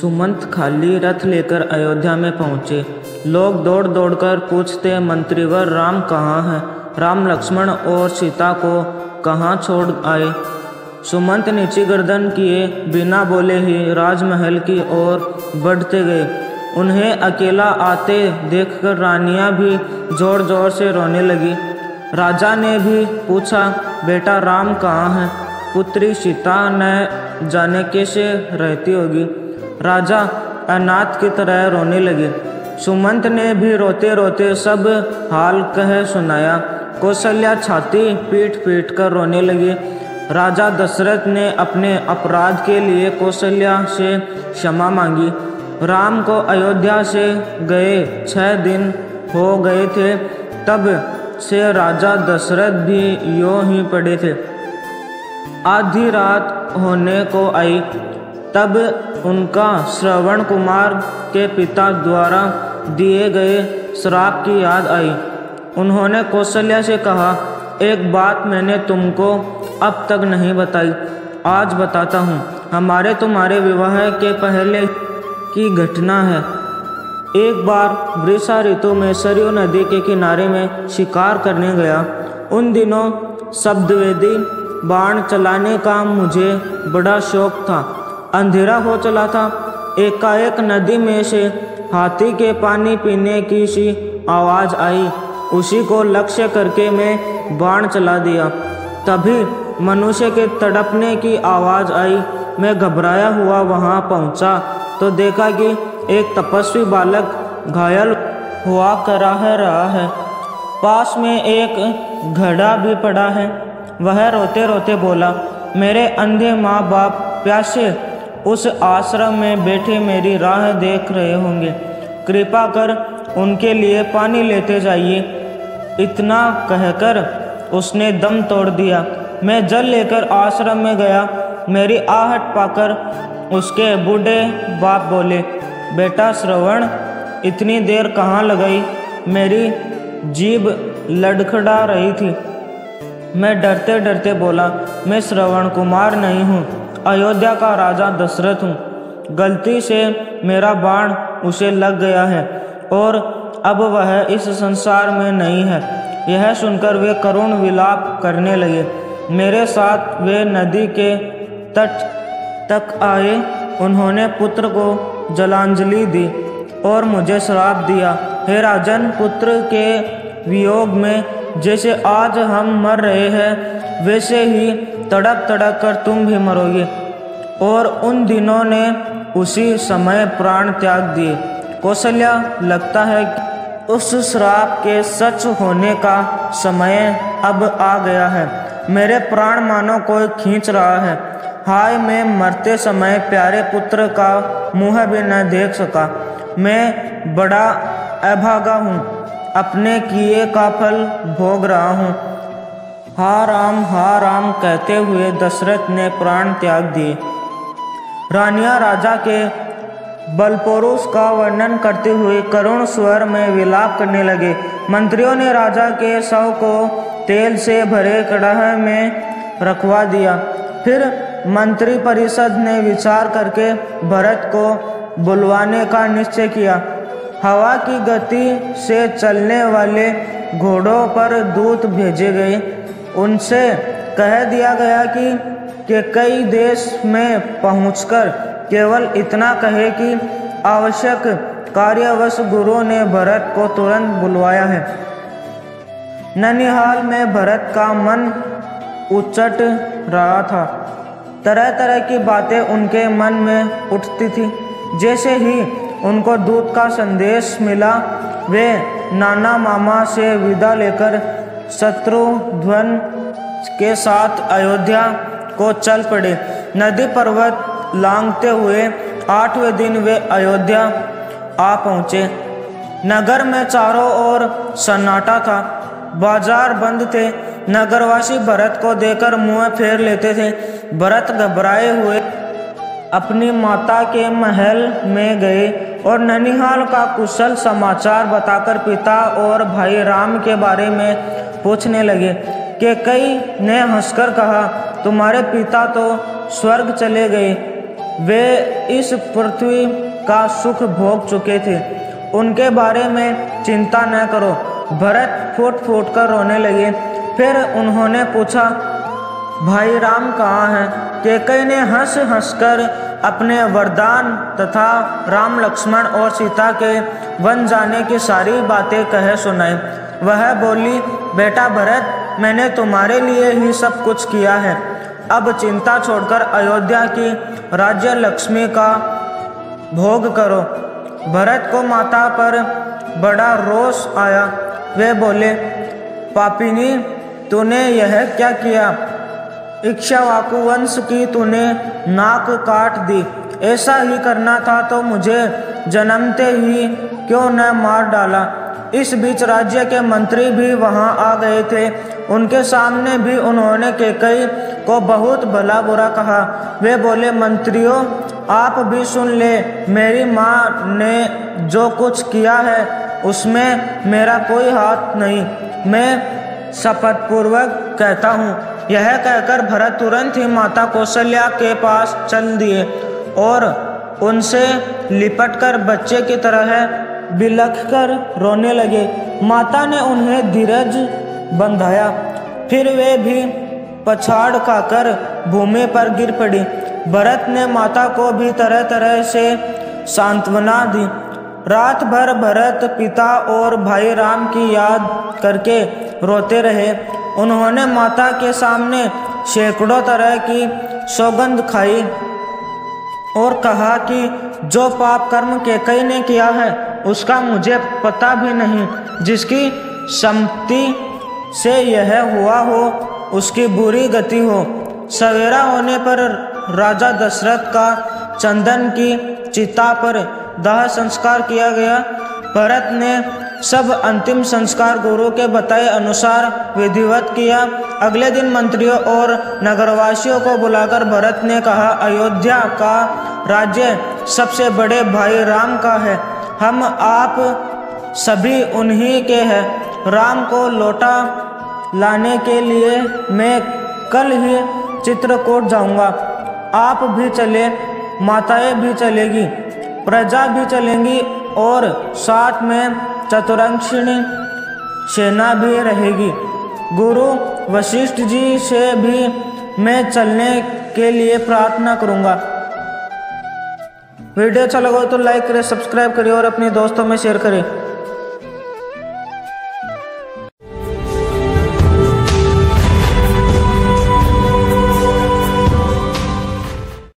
सुमंत खाली रथ लेकर अयोध्या में पहुँचे। लोग दौड़ दौड़कर पूछते, मंत्रीवर राम कहाँ हैं? राम लक्ष्मण और सीता को कहाँ छोड़ आए? सुमंत नीची गर्दन किए बिना बोले ही राजमहल की ओर बढ़ते गए। उन्हें अकेला आते देखकर रानियां भी जोर जोर से रोने लगी। राजा ने भी पूछा, बेटा राम कहाँ है? पुत्री सीता न जाने कैसे रहती होगी। राजा अनाथ की तरह रोने लगे। सुमंत ने भी रोते रोते सब हाल कह सुनाया। कौशल्या छाती पीट पीट कर रोने लगी। राजा दशरथ ने अपने अपराध के लिए कौशल्या से क्षमा मांगी। राम को अयोध्या से गए 6 दिन हो गए थे, तब से राजा दशरथ भी यूं ही पड़े थे। आधी रात होने को आई, तब उनका श्रवण कुमार के पिता द्वारा दिए गए श्राप की याद आई। उन्होंने कौशल्या से कहा, एक बात मैंने तुमको अब तक नहीं बताई, आज बताता हूँ। हमारे तुम्हारे विवाह के पहले की घटना है। एक बार वृषा ऋतु में सरयू नदी के किनारे में शिकार करने गया। उन दिनों शब्दवेदी बाण चलाने का मुझे बड़ा शौक था। अंधेरा हो चला था। एकाएक नदी में से हाथी के पानी पीने की सी आवाज़ आई। उसी को लक्ष्य करके मैं बाण चला दिया। तभी मनुष्य के तड़पने की आवाज़ आई। मैं घबराया हुआ वहाँ पहुँचा तो देखा कि एक तपस्वी बालक घायल हुआ रहा है। पास में एक घड़ा भी पड़ा है। वह रोते रोते बोला, मेरे अंधे माँ बाप प्यासे उस आश्रम में बैठे मेरी राह देख रहे होंगे। कृपा कर उनके लिए पानी लेते जाइए। इतना कहकर उसने दम तोड़ दिया। मैं जल लेकर आश्रम में गया। मेरी आहट पाकर उसके बूढ़े बाप बोले, बेटा श्रवण, इतनी देर कहाँ लगाई? मेरी जीभ लड़खड़ा रही थी। मैं डरते डरते बोला, मैं श्रवण कुमार नहीं हूँ, अयोध्या का राजा दशरथ हूँ। गलती से मेरा बाण उसे लग गया है और अब वह इस संसार में नहीं है। यह सुनकर वे करुण विलाप करने लगे। मेरे साथ वे नदी के तट तक आए। उन्होंने पुत्र को जलांजलि दी और मुझे श्राप दिया, हे राजन, पुत्र के वियोग में जैसे आज हम मर रहे हैं वैसे ही तड़प तड़प कर तुम भी मरोगे। और उन दिनों ने उसी समय प्राण त्याग दिए। कौशल्या, लगता है कि उस श्राप के सच होने का समय अब आ गया है। मेरे प्राण मानो कोई खींच रहा है। हाय, मैं मरते समय प्यारे पुत्र का मुँह भी न देख सका। मैं बड़ा अभागा हूँ, अपने किए का फल भोग रहा हूँ। हा राम कहते हुए दशरथ ने प्राण त्याग दिए। रानियां राजा के बलपुरुष का वर्णन करते हुए करुण स्वर में विलाप करने लगे। मंत्रियों ने राजा के शव को तेल से भरे कड़ाह में रखवा दिया। फिर मंत्री परिषद ने विचार करके भरत को बुलवाने का निश्चय किया। हवा की गति से चलने वाले घोड़ों पर दूत भेजे गए। उनसे कह दिया गया कि कई देश में पहुंचकर केवल इतना कहे कि आवश्यक कार्यवश गुरु ने भरत को तुरंत बुलवाया है। ननिहाल में भरत का मन उचट रहा था। तरह तरह की बातें उनके मन में उठती थी। जैसे ही उनको दूत का संदेश मिला, वे नाना मामा से विदा लेकर शत्रुध्न के साथ अयोध्या को चल पड़े। नदी पर्वत लांघते हुए 8वें दिन वे अयोध्या आ पहुँचे। नगर में चारों ओर सन्नाटा था। बाजार बंद थे। नगरवासी भरत को देखकर मुंह फेर लेते थे। भरत घबराए हुए अपनी माता के महल में गए और ननिहाल का कुशल समाचार बताकर पिता और भाई राम के बारे में पूछने लगे। कई ने हंसकर कहा, तुम्हारे पिता तो स्वर्ग चले गए वे इस पृथ्वी का सुख भोग चुके थे, उनके बारे में चिंता न करो। भरत फूट फूट कर रोने लगे। फिर उन्होंने पूछा, भाई राम कहाँ हैं? कैकेयी ने हंस हंसकर अपने वरदान तथा राम लक्ष्मण और सीता के वन जाने की सारी बातें कह सुनाई। वह बोली, बेटा भरत, मैंने तुम्हारे लिए ही सब कुछ किया है। अब चिंता छोड़कर अयोध्या की राज्य लक्ष्मी का भोग करो। भरत को माता पर बड़ा रोष आया। वे बोले, पापिनी, तूने यह क्या किया? इक्ष्वाकु वंश की तूने नाक काट दी। ऐसा ही करना था तो मुझे जन्मते ही क्यों न मार डाला। इस बीच राज्य के मंत्री भी वहां आ गए थे। उनके सामने भी उन्होंने कैकेयी को बहुत भला बुरा कहा। वे बोले, मंत्रियों, आप भी सुन ले। मेरी माँ ने जो कुछ किया है उसमें मेरा कोई हाथ नहीं। मैं शपथपूर्वक कहता हूँ। यह कहकर भरत तुरंत ही माता कौशल्या के पास चल दिए और उनसे लिपटकर बच्चे की तरह बिलखकर रोने लगे। माता ने उन्हें धीरज बंधाया। फिर वे भी पछाड़ खाकर भूमि पर गिर पड़ी। भरत ने माता को भी तरह तरह से सांत्वना दी। रात भर भरत पिता और भाई राम की याद करके रोते रहे। उन्होंने माता के सामने सैकड़ों तरह की सौगंध खाई और कहा कि जो पाप कर्म कैकेयी ने किया है उसका मुझे पता भी नहीं। जिसकी सम्मति से यह हुआ हो उसकी बुरी गति हो। सवेरा होने पर राजा दशरथ का चंदन की चिता पर दाह संस्कार किया गया। भरत ने सब अंतिम संस्कार गुरु के बताए अनुसार विधिवत किया। अगले दिन मंत्रियों और नगरवासियों को बुलाकर भरत ने कहा, अयोध्या का राज्य सबसे बड़े भाई राम का है। हम आप सभी उन्हीं के हैं। राम को लौटा लाने के लिए मैं कल ही चित्रकूट जाऊंगा। आप भी चले, माताएं भी चलेगी, प्रजा भी चलेंगी और साथ में चतुरंगिणी सेना भी रहेगी। गुरु वशिष्ठ जी से भी मैं चलने के लिए प्रार्थना करूंगा। वीडियो अच्छा लगा तो लाइक करें, सब्सक्राइब करें और अपने दोस्तों में शेयर करें।